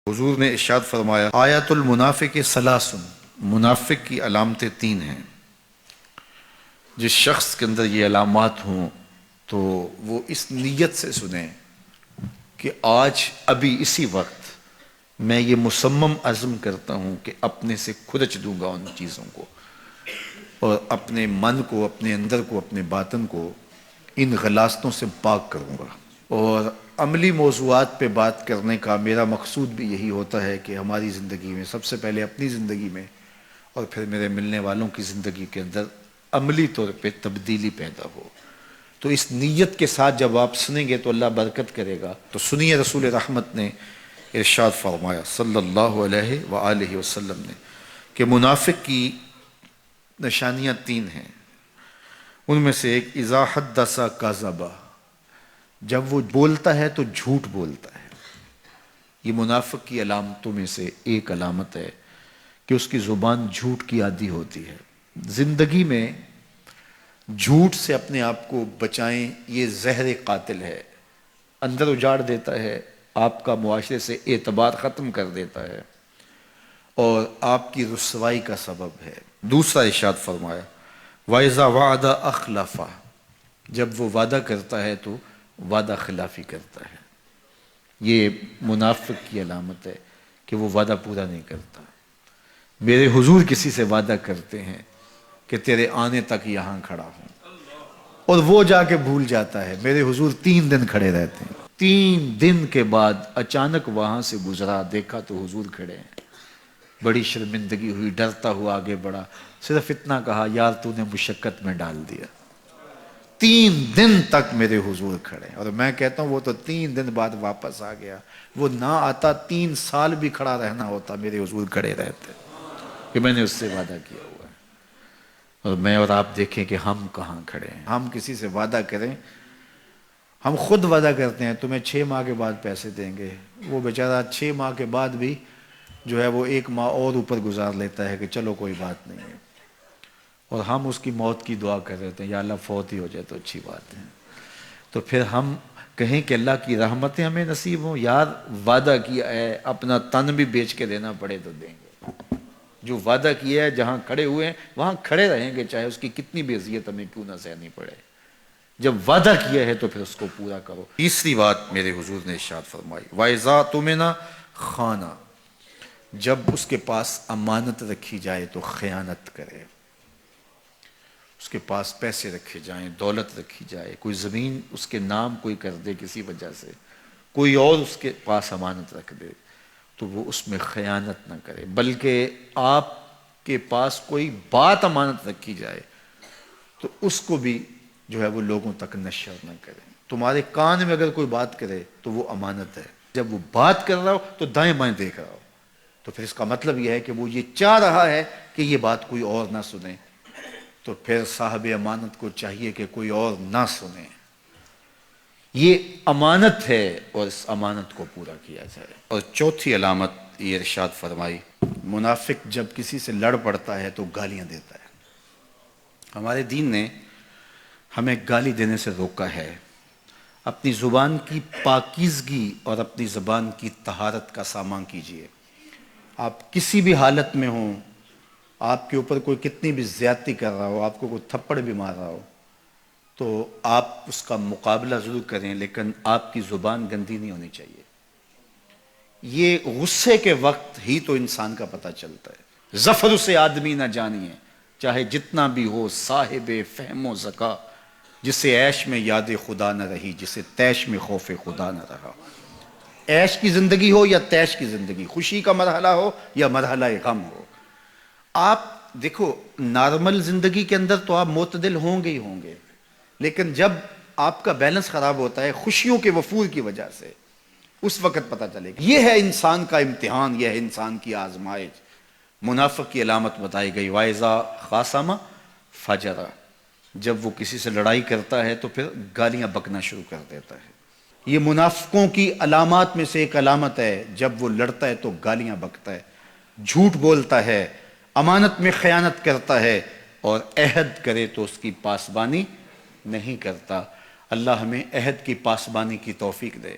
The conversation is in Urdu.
حضور نے ارشاد فرمایا آیات المنافق ثلاث، منافق کی علامتیں تین ہیں۔ جس شخص کے اندر یہ علامات ہوں تو وہ اس نیت سے سنیں کہ آج ابھی اسی وقت میں یہ مصمم عزم کرتا ہوں کہ اپنے سے کھرچ دوں گا ان چیزوں کو، اور اپنے من کو، اپنے اندر کو، اپنے باطن کو ان غلاظتوں سے پاک کروں گا۔ اور عملی موضوعات پہ بات کرنے کا میرا مقصود بھی یہی ہوتا ہے کہ ہماری زندگی میں سب سے پہلے اپنی زندگی میں اور پھر میرے ملنے والوں کی زندگی کے اندر عملی طور پہ تبدیلی پیدا ہو۔ تو اس نیت کے ساتھ جب آپ سنیں گے تو اللہ برکت کرے گا۔ تو سنیے رسول رحمت نے ارشاد فرمایا صلی اللہ علیہ وآلہ وسلم نے کہ منافق کی نشانیاں تین ہیں۔ ان میں سے ایک اذا حدث کذب، جب وہ بولتا ہے تو جھوٹ بولتا ہے۔ یہ منافق کی علامتوں میں سے ایک علامت ہے کہ اس کی زبان جھوٹ کی عادی ہوتی ہے۔ زندگی میں جھوٹ سے اپنے آپ کو بچائیں، یہ زہر قاتل ہے، اندر اجاڑ دیتا ہے، آپ کا معاشرے سے اعتبار ختم کر دیتا ہے اور آپ کی رسوائی کا سبب ہے۔ دوسرا ارشاد فرمایا وَإِذَا وَعَدَ أَخْلَفَ، جب وہ وعدہ کرتا ہے تو وعدہ خلافی کرتا ہے۔ یہ منافق کی علامت ہے کہ وہ وعدہ پورا نہیں کرتا۔ میرے حضور کسی سے وعدہ کرتے ہیں کہ تیرے آنے تک یہاں کھڑا ہوں، اور وہ جا کے بھول جاتا ہے۔ میرے حضور 3 دن کھڑے رہتے ہیں، 3 دن کے بعد اچانک وہاں سے گزرا، دیکھا تو حضور کھڑے ہیں۔ بڑی شرمندگی ہوئی، ڈرتا ہوا آگے بڑھا، صرف اتنا کہا یار تو نے مشقت میں ڈال دیا۔ 3 دن تک میرے حضور کھڑے، اور میں کہتا ہوں وہ تو 3 دن بعد واپس آ گیا۔ وہ نہ آتا 3 سال بھی کھڑا رہنا ہوتا، میرے حضور کھڑے رہتے کہ میں نے اس سے وعدہ کیا ہوا ہے۔ اور میں اور آپ دیکھیں کہ ہم کہاں کھڑے ہیں۔ ہم کسی سے وعدہ کریں، ہم خود وعدہ کرتے ہیں تمہیں 6 ماہ کے بعد پیسے دیں گے، وہ بیچارہ 6 ماہ کے بعد بھی جو ہے وہ 1 ماہ اور اوپر گزار لیتا ہے کہ چلو کوئی بات نہیں ہے، اور ہم اس کی موت کی دعا کر رہے ہیں یا اللہ فوت ہی ہو جائے تو اچھی بات ہے۔ تو پھر ہم کہیں کہ اللہ کی رحمتیں ہمیں نصیب ہوں، یار وعدہ کیا ہے اپنا تن بھی بیچ کے دینا پڑے تو دیں گے۔ جو وعدہ کیا ہے جہاں کھڑے ہوئے ہیں وہاں کھڑے رہیں گے، چاہے اس کی کتنی بھی اذیت ہمیں کیوں نہ سہنی پڑے۔ جب وعدہ کیا ہے تو پھر اس کو پورا کرو۔ تیسری بات میرے حضور نے ارشاد فرمائی وَإِذَا تُؤْمِنَ خَانَ، جب اس کے پاس امانت رکھی جائے تو خیانت کرے۔ اس کے پاس پیسے رکھے جائیں، دولت رکھی جائے، کوئی زمین اس کے نام کوئی کر دے کسی وجہ سے، کوئی اور اس کے پاس امانت رکھ دے تو وہ اس میں خیانت نہ کرے، بلکہ آپ کے پاس کوئی بات امانت رکھی جائے تو اس کو بھی جو ہے وہ لوگوں تک نشر نہ کرے۔ تمہارے کان میں اگر کوئی بات کرے تو وہ امانت ہے، جب وہ بات کر رہا ہو تو دائیں بائیں دیکھ رہا ہو، تو پھر اس کا مطلب یہ ہے کہ وہ یہ چاہ رہا ہے کہ یہ بات کوئی اور نہ سنے، تو پھر صاحب امانت کو چاہیے کہ کوئی اور نہ سنے۔ یہ امانت ہے اور اس امانت کو پورا کیا جائے۔ اور چوتھی علامت یہ ارشاد فرمائی منافق جب کسی سے لڑ پڑتا ہے تو گالیاں دیتا ہے۔ ہمارے دین نے ہمیں گالی دینے سے روکا ہے۔ اپنی زبان کی پاکیزگی اور اپنی زبان کی طہارت کا سامان کیجیے۔ آپ کسی بھی حالت میں ہوں، آپ کے اوپر کوئی کتنی بھی زیادتی کر رہا ہو، آپ کو کوئی تھپڑ بھی مار رہا ہو، تو آپ اس کا مقابلہ ضرور کریں، لیکن آپ کی زبان گندی نہیں ہونی چاہیے۔ یہ غصے کے وقت ہی تو انسان کا پتہ چلتا ہے۔ ظفر اسے آدمی نہ جانیے چاہے جتنا بھی ہو صاحب فہم و ذکا، جسے عیش میں یاد خدا نہ رہی، جسے تیش میں خوف خدا نہ رہا۔ عیش کی زندگی ہو یا تیش کی زندگی، خوشی کا مرحلہ ہو یا مرحلہ غم ہو، آپ دیکھو نارمل زندگی کے اندر تو آپ معتدل ہوں گے ہی ہوں گے، لیکن جب آپ کا بیلنس خراب ہوتا ہے خوشیوں کے وفور کی وجہ سے، اس وقت پتہ چلے گا۔ یہ ہے انسان کا امتحان، یہ ہے انسان کی آزمائش۔ منافق کی علامت بتائی گئی وَإِذَا خَاصَمَ فَجَرَ، جب وہ کسی سے لڑائی کرتا ہے تو پھر گالیاں بکنا شروع کر دیتا ہے۔ یہ منافقوں کی علامات میں سے ایک علامت ہے، جب وہ لڑتا ہے تو گالیاں بکتا ہے، جھوٹ بولتا ہے، امانت میں خیانت کرتا ہے، اور عہد کرے تو اس کی پاسبانی نہیں کرتا۔ اللہ ہمیں عہد کی پاسبانی کی توفیق دے۔